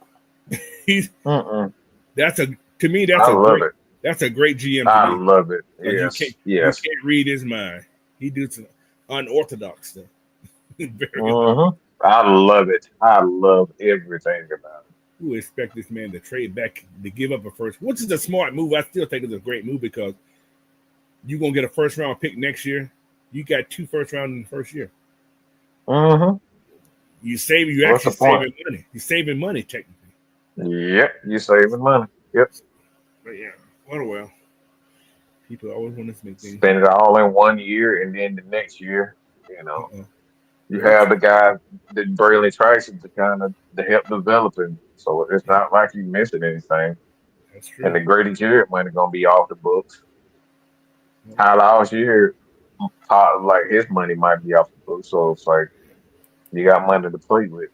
He's Mm-mm. that's a to me that's I a love great it. That's a great GM to I me love it. because Yes, you yes. can't read his mind. He do some unorthodox stuff. Very I love it. I love everything about it. who expect this man to trade back to give up a first, which is a smart move. I still think it's a great move because you're gonna get a first round pick next year. You got 2 first rounds in the first year. Mm-hmm. You What's the actually point? saving money. You're saving money technically. Yep, you saving money. Yep. But yeah, well. People always want to make things Spend it all in 1 year, and then the next year, you know, happen. you Very have true. the guy that Braylon Tracy to kind of to help develop him. So it's Yeah, not like you missing anything. that's And true. the Grady Jarrett money gonna be off the books. Well, Tyler Algier, like his money might be off the books. So it's like you got money to play with.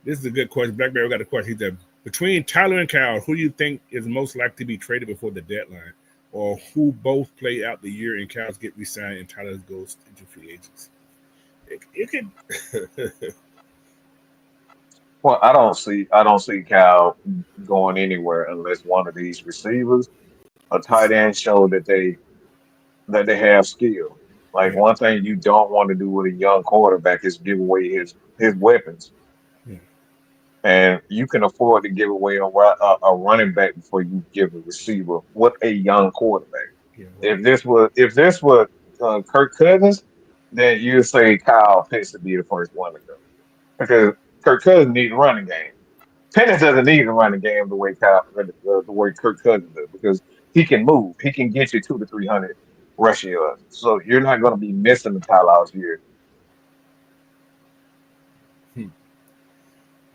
this is a good question. Blackberry got a question. He said, between Tyler and Kyle, who do you think is most likely to be traded before the deadline? Or who both play out the year and Kyle's get re-signed and Tyler goes into free agents? It could. Well, I don't see Cal going anywhere unless one of these receivers or tight ends show that they have skill. Like Yeah, one thing you don't want to do with a young quarterback is give away his weapons, yeah, and you can afford to give away a running back before you give a receiver with a young quarterback. yeah, right. If this was Kirk Cousins, then you'd say Kyle Pitts to be the first one to go because Kirk Cousins needs a running game. Pennis doesn't need to run the game the way Kirk Cousins does because he can move. He can get you 200 to 300 rushing yards. So you're not going to be missing the timeouts here. Hmm.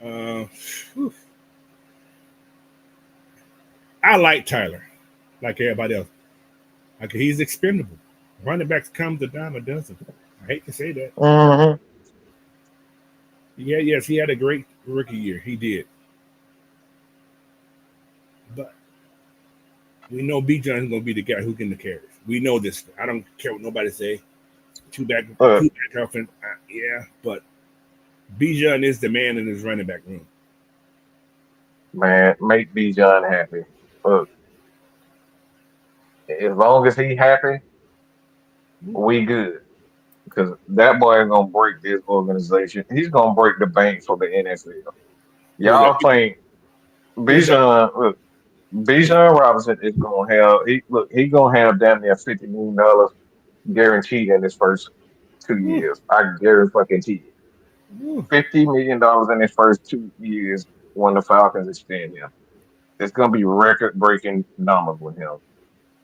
Uh, whew. I like Tyler, like everybody else. Like he's expendable. Running backs comes a dime a dozen. I hate to say that. Hmm. Yeah, yes, he had a great rookie year. He did. But we know B. John's gonna be the guy who can the carries. We know this. I don't care what nobody say. Two back, But two back offense. Yeah, but B. John is the man in his running back room. man, make B. John happy. Look, as long as he happy, we good. Because that boy is gonna break this organization. He's gonna break the bank for the NFL. Who is that? Y'all think Who is that? Bijan? Look, Who is Bijan Robinson is gonna have he gonna have damn near $50 million guaranteed in his first two Ooh, years. I guarantee you. ooh. $50 million in his first 2 years when the Falcons extend him. It's gonna be record breaking numbers with him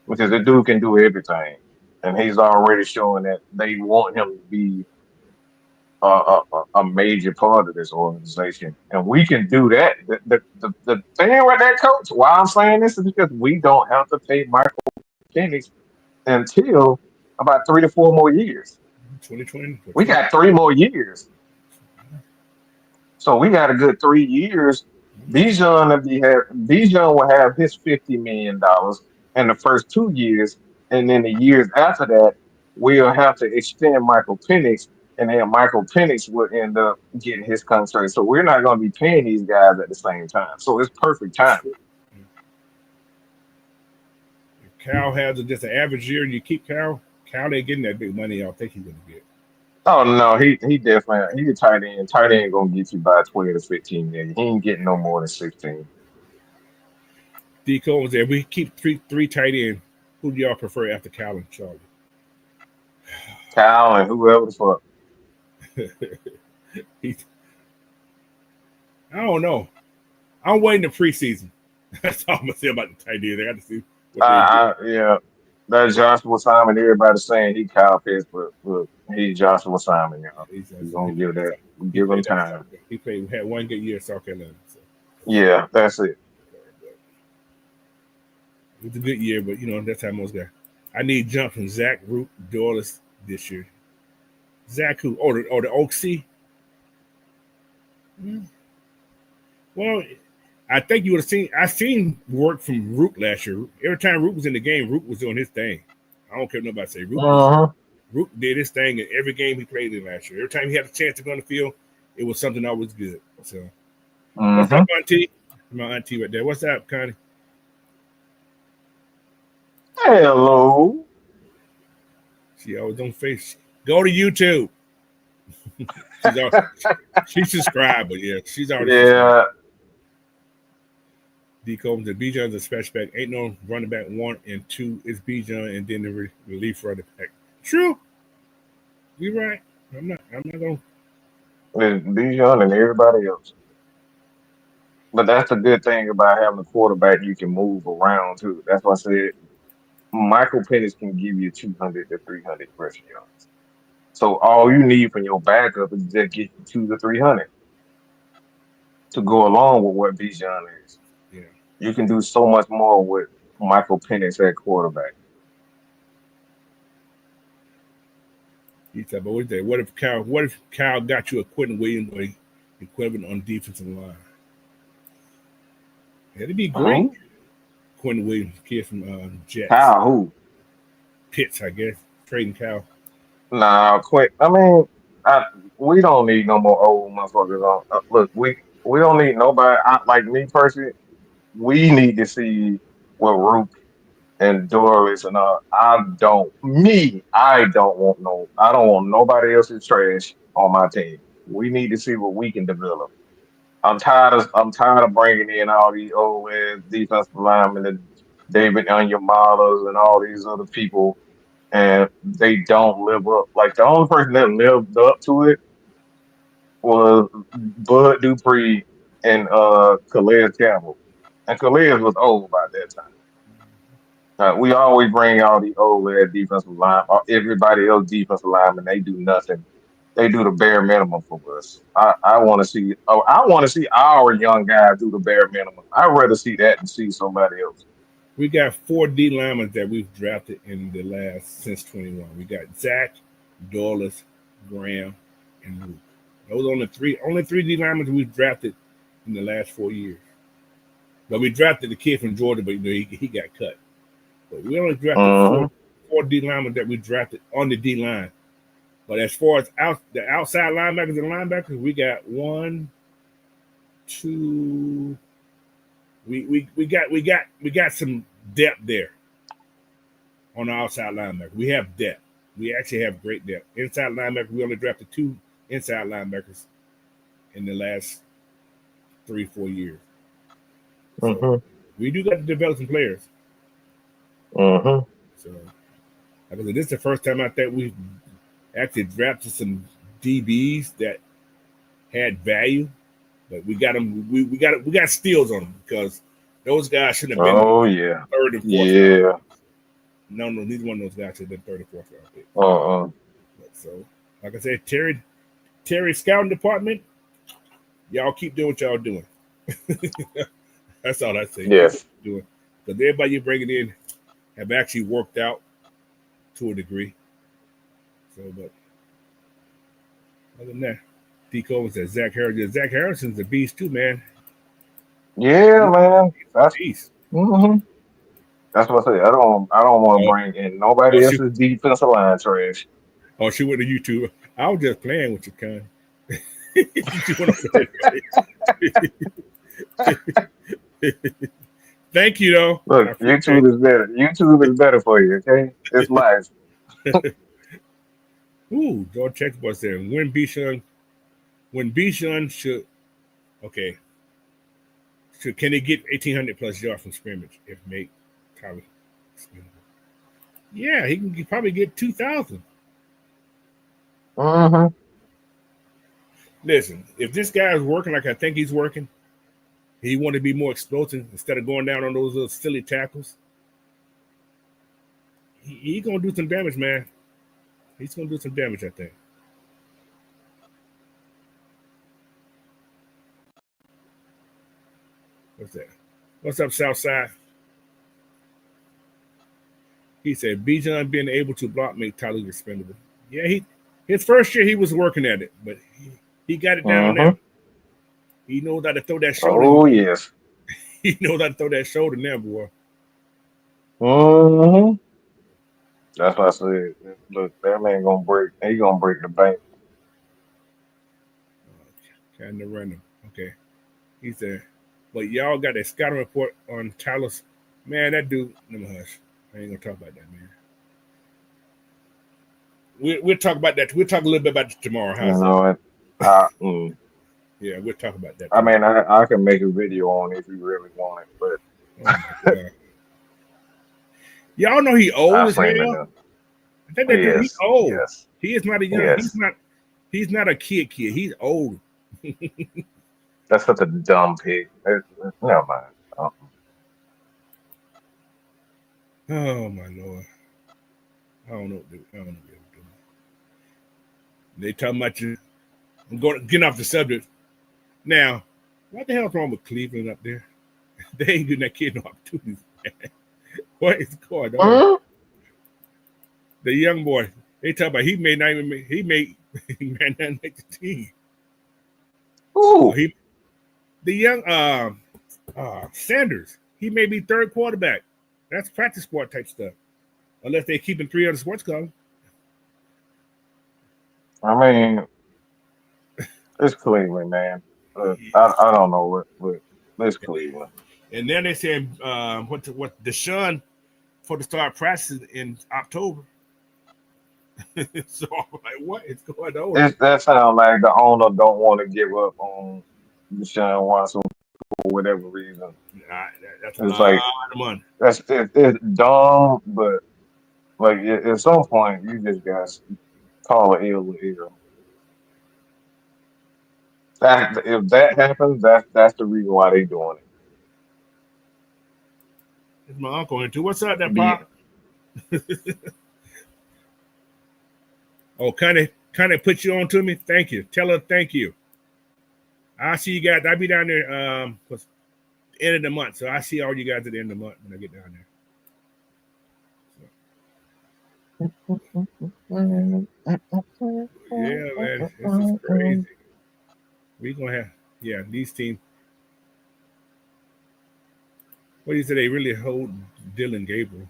because the dude can do everything. And he's already showing that they want him to be a major part of this organization. And we can do that. The thing with that, coach, why I'm saying this is because we don't have to pay Michael Penix until about 3 to 4 more years. 2020 or We 20. got 3 more years. So we got a good 3 years. Bijan will have his $50 million in the first 2 years, and then the years after that, we'll have to extend Michael Penix, and then Michael Penix will end up getting his contract. So we're not going to be paying these guys at the same time. So it's perfect That's timing. true. If Cal has just an average year and you keep Cal ain't getting that big money I think he's gonna get. Oh no, he definitely he a tight end. Tight end gonna get you by 20 to 15 million. He ain't getting no more than 16. D Cole was there. We keep three tight end. Who do y'all prefer after Cal and Charlie? Kyle and whoever the fuck. He, I don't know. I'm waiting the preseason. That's all I'm gonna say about the tight end. I got to see what they do. Yeah, that's Joshua Simon. Everybody saying he Kyle Pitts, but look, he Joshua Simon, y'all. He's, We he gonna give played that, he give him played out time. South. He played had one good year at South Carolina. So Yeah, that's it. it was a good year, but that's how most guys. I need jump from Zach Root Dorless this year. Zach who? Or the Oaksy? Well, I think you would have seen. I seen work from Root last year. Every time Root was in the game, Root was doing his thing. I don't care what nobody say. Uh-huh. Root did his thing in every game he played in last year. Every time he had a chance to go on the field, it was something always good. So, what's up, Mm-hmm. Auntie? My auntie right there. What's up, Connie? Hello. She always don't face. Go to YouTube. she's all, she's subscribed, but yeah, she's already subscribed. Yeah. D Combs and Bijan's a special back. Ain't no running back 1 and 2. It's Bijan and then the relief running back. True. You're right. I'm not gonna. It's Bijan and everybody else. But that's the good thing about having a quarterback you can move around too. That's why I said Michael Penix can give you 200 to 300 rushing yards. So all you need from your backup is just get you 2 to 300 to go along with what Bijan is. Yeah. You can do so much more with Michael Penix at quarterback. He said, but what's that? What if Kyle got you a Quentin Williams or equivalent on defensive line? That'd be great. Who? Quentin Williams, kid from Jets. Kyle who? Pitts, I guess. Trading Kyle. Nah, quick. I mean, I, we don't need no more old motherfuckers on. Look, we don't need nobody. Like me personally, we need to see what Rook and Doris and I don't want no. I don't want nobody else's trash on my team. We need to see what we can develop. I'm tired of bringing in all these old ass defensive linemen and David Onyemata's and all these other people, and they don't live up. Like the only person that lived up to it was Bud Dupree and Calais Campbell, and Calais was old by that time. We always bring all the old ass defensive line, everybody else defensive linemen. They do nothing. They do the bare minimum for us. I want to see. Oh, I want to see our young guys do the bare minimum. I'd rather see that than see somebody else. We got 4 D linemen that we've drafted in the last since 21. We got Zach, Douglas, Graham, and Luke. Those are only three D linemen we've drafted in the last 4 years. But we drafted the kid from Georgia, but he got cut. But we only drafted Hmm. four D linemen that we drafted on the D line. But as far as the outside linebackers and linebackers, we got one, two. We got some depth there on the outside linebacker. We have depth. We actually have great depth. Inside linebacker, we only drafted 2 inside linebackers in the last 3-4 years. So Hmm. we do got to develop some players. Hmm. So like I said, this is the first time I think we've actually drafted some DBs that had value, but we got them. We got steals on them because those guys shouldn't have been Oh yeah. third and fourth round. Yeah. No, neither one of those guys should have been third and fourth round pick. Uh. So, like I said, Terry scouting department, y'all keep doing what y'all doing. That's all I say. Keep Yes. doing because everybody you're bringing in have actually worked out to a degree. So, but other than that, D. Cole said Zach Harrison. Zach Harrison's a beast too, man. Yeah, He's man. a That's beast. hmm that's what I say. I don't want to Oh, bring in oh, nobody she, else's defensive line trash. she went to YouTube. I was just playing with you, kind. She went Thank you, though. I Look, appreciate YouTube is better. YouTube is better for you. Okay, it's life. it. Ooh, George Checkboy said when Bichon should okay. Can they get 1,800 plus yards from scrimmage if make Tyler? Yeah, he can probably get 2,000. Hmm. Listen, if this guy is working like I think he's working, he want to be more explosive instead of going down on those little silly tackles. He gonna do some damage, man. He's gonna do some damage, I think. What's that? What's up, Southside? He said Bijan being able to block make Tyler expendable. Yeah, his first year he was working at it, but he got it down now. Hmm. He knows how to throw that shoulder. Oh yes. He knows how to throw that shoulder now, boy. Hmm. That's what I said. Look, that man gonna break. He gonna break the bank. Kind of random. Okay. He said, but y'all got a scouting report on Tyler's. Man, that dude, let me hush. I ain't gonna talk about that, man. We'll talk about that. We'll talk a little bit about it tomorrow. You How's that? know, Yeah, we'll talk about that I tomorrow. mean, I can make a video on it if you really want it, but Oh my god. Y'all know he old I've as seen hell. enough. I think that dude, he Yes, old. yes, He is not a young. yes. He's not a kid. He's old. That's such a dumb pig. Never mind. Oh my lord. I don't know. I don't know what they're doing. They talking about you. I'm going getting off the subject now. What the hell's wrong with Cleveland up there? They ain't giving that kid no opportunities. What is going on? Mm? The young boy. They talk about he may not even make. He may not make the team. Oh, Ooh, the young Sanders. He may be third quarterback. That's practice squad type stuff. Unless they keeping 3 other sports calling. I mean, it's Cleveland, man. I don't know what it's Cleveland. And then they said what Deshaun for the start practicing in October. So I'm like, what is going on? That sounds like the owner don't want to give up on Deshaun Watson for whatever reason. That's a It's lot like of money. it's dumb, but like at some point you just got to call it ill with ill. That if that happens, that's the reason why they doing It's my uncle into what's up, that it. pop? Oh, kind of put you on to me. Thank you. Tell her thank you. I'll see you guys. I'll be down there end of the month. So I see all you guys at the end of the month when I get down there. So, yeah, man. This is crazy. We gonna have these teams. What do you say? They really hold Dylan Gabriel.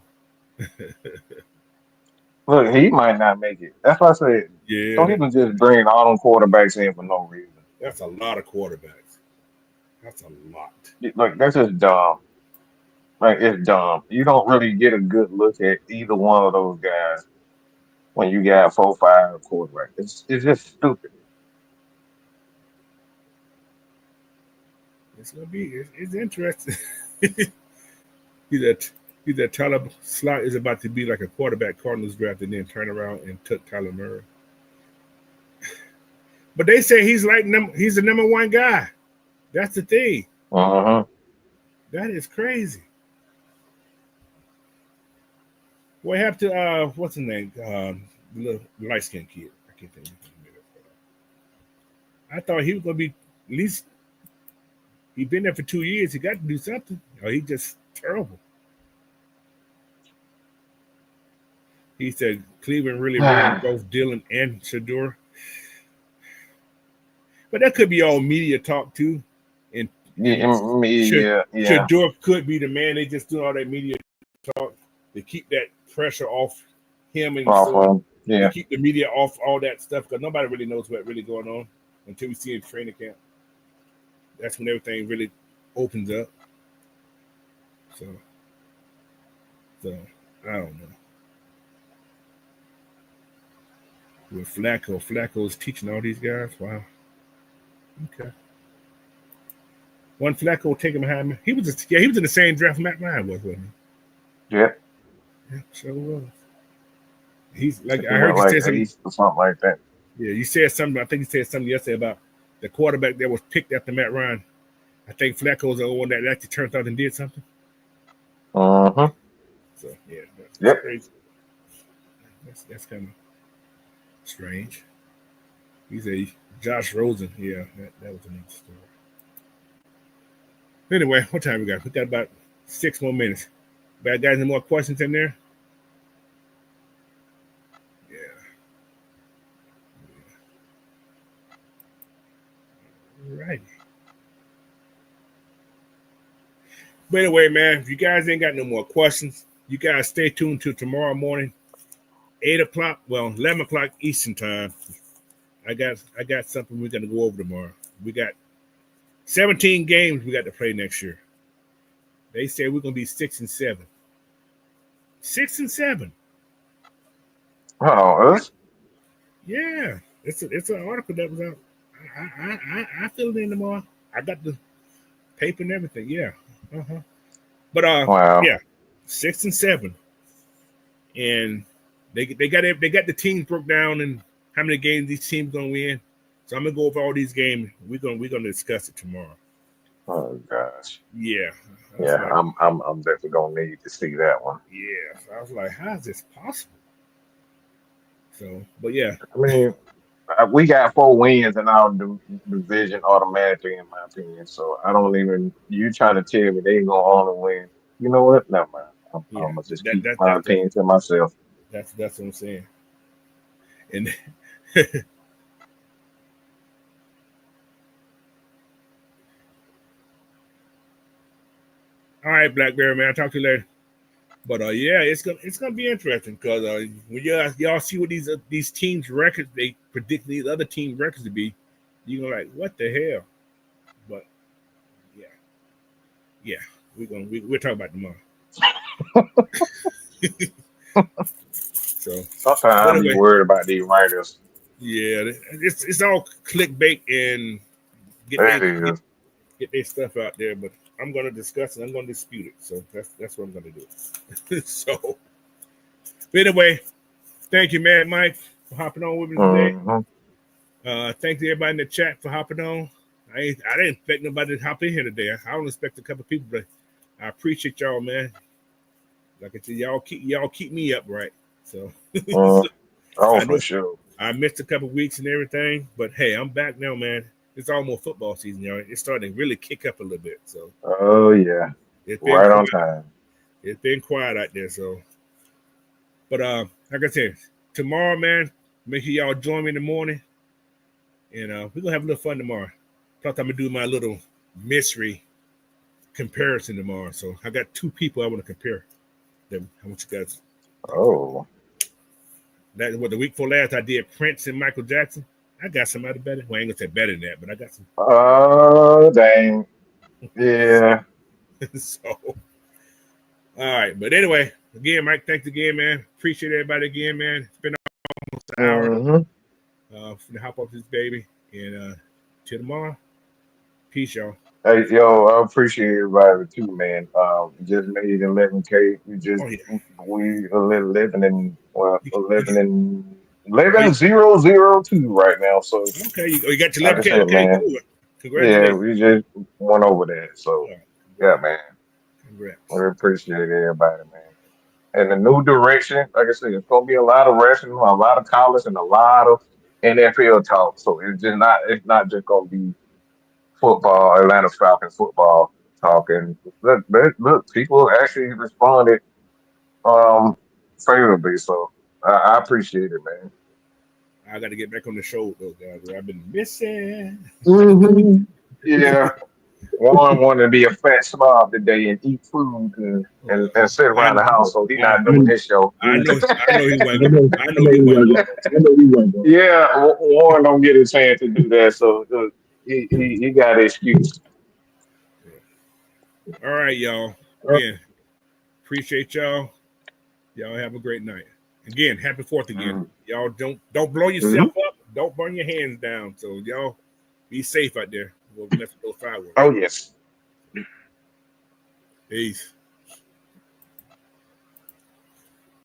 Look, he might not make it. That's why I said Yeah, some people just bring all them quarterbacks in for no reason. that's a lot of quarterbacks. That's a lot. Look, that's just dumb. Like it's dumb. You don't really get a good look at either one of those guys when you got 4, 5 quarterbacks. It's just stupid. It's gonna be. It's interesting. He's that Tyler Slot is about to be like a quarterback Cardinals draft and then turn around and took Tyler Murray. But they say he's the number one guy. That's the thing. Uh-huh. That is crazy. What happened to what's his name? The little light skinned kid. I can't think of his name. I thought he was gonna be at least he's been there for 2 years. He got to do something. Oh, he just terrible. He said Cleveland really ran both Dylan and Shador. But that could be all media talk too. And Yeah. Shador could be the man. They just do all that media talk to keep that pressure off him and Off so to yeah. keep the media off all that stuff because nobody really knows what's really going on until we see in training camp. That's when everything really opens up. So I don't know. With Flacco's teaching all these guys. Wow. Okay. One Flacco taking behind me. He was in the same draft Matt Ryan was, wasn't Yeah. he? Yeah, sure was. He's I like think I he heard went you like say something. 8 or something like that. Yeah, you said something. I think you said something yesterday about the quarterback that was picked after Matt Ryan. I think Flacco's the one that actually turned out and did something. Uh-huh. So yeah, that's Yep. crazy. That's kind of strange. He's a Josh Rosen. Yeah, that was another story. Anyway, what time we got? We got about 6 more minutes. Bad guys, any more questions in there? Yeah. All right. But anyway, man, if you guys ain't got no more questions, you guys stay tuned till tomorrow morning, 8 o'clock. Well, 11 o'clock Eastern time. I got something we're gonna go over tomorrow. We got 17 games we got to play next year. They say we're gonna be 6-7. 6-7. Oh, us? Yeah, it's an article that was out. I filled in tomorrow. I got the paper and everything. Yeah. Uh-huh. But Wow. yeah, 6-7, and they got the teams broke down and how many games these teams gonna win. So I'm gonna go over all these games. We're gonna discuss it tomorrow. Oh gosh. Yeah, I was Yeah, like, I'm definitely gonna need to see that one. yeah. So I was like, how is this possible? So, but yeah, I mean, we got 4 wins in our division automatically, in my opinion. So I don't even. You trying to tell me they ain't gonna only win? You know what? Never mind. yeah. I'm gonna just That keep that my that's what opinion to myself. that's what I'm saying. And all right, Blackberry man, I'll talk to you later. But yeah, it's gonna be interesting because when y'all see what these teams records they predict these other team records to be, you're gonna like what the hell. But yeah, yeah, we'll talk about it tomorrow. So, Sometimes but I be anyway, worried about these writers. yeah, it's all clickbait and get That they get, is. get their stuff out there. But I'm gonna discuss it. I'm gonna dispute it. So that's what I'm gonna do. So, but anyway, thank you, man, Mike, for hopping on with me today. Hmm. Thanks to everybody in the chat for hopping on. I didn't expect nobody to hop in here today. I don't expect a couple of people, but I appreciate y'all, man. Like I said, y'all keep me upright. So, Uh, so oh, I for know sure. I missed a couple of weeks and everything, but hey, I'm back now, man. It's almost football season, y'all. It's starting to really kick up a little bit. So Oh yeah, it's been right on quiet. time. It's been quiet out there. So, but like I said, tomorrow, man, make sure y'all join me in the morning, and we're gonna have a little fun tomorrow. Plus, I'm gonna do my little mystery comparison tomorrow. So I got 2 people I want to compare them. I want you guys to talk about Oh. that. What the week before last I did Prince and Michael Jackson. I got somebody better. Well, I ain't gonna say better than that, but I got some. Oh dang. Yeah. So all right, but anyway, again, Mike, thanks again, man. Appreciate everybody again, man. It's been almost an hour. Hmm. For to hop off this baby, and till tomorrow. Peace, y'all. Hey, yo, I appreciate everybody too, man. We just made 11K. Oh yeah. We 11 and well You, you, 11 and oh, 11,002 right now. So okay, you got your like I 11K. said, Okay, man, cool. yeah, Congratulations. we just went over that. All So right, yeah, congrats. man, Congrats. we appreciate everybody, man. And the new direction, like I said, it's gonna be a lot of wrestling, a lot of college, and a lot of NFL talk. So it's not just gonna be football, Atlanta Falcons football talking. Look, people actually responded um favorably, so I appreciate it, man. I got to get back on the show, though, guys. I've been missing. Hmm. Yeah, one wanted to be a fat slob today and eat food and sit I around the house, so he I not doing his show. I know he wasn't. I know he wasn't going. Yeah, Warren don't get a chance to do that, so he got an excuse. All right, y'all. Again, appreciate y'all. Y'all have a great night. Again, happy 4th again. Mhm. Y'all don't blow yourself up. Don't burn your hands down. So y'all be safe out there. We'll mess with those fireworks. Oh yes. Peace.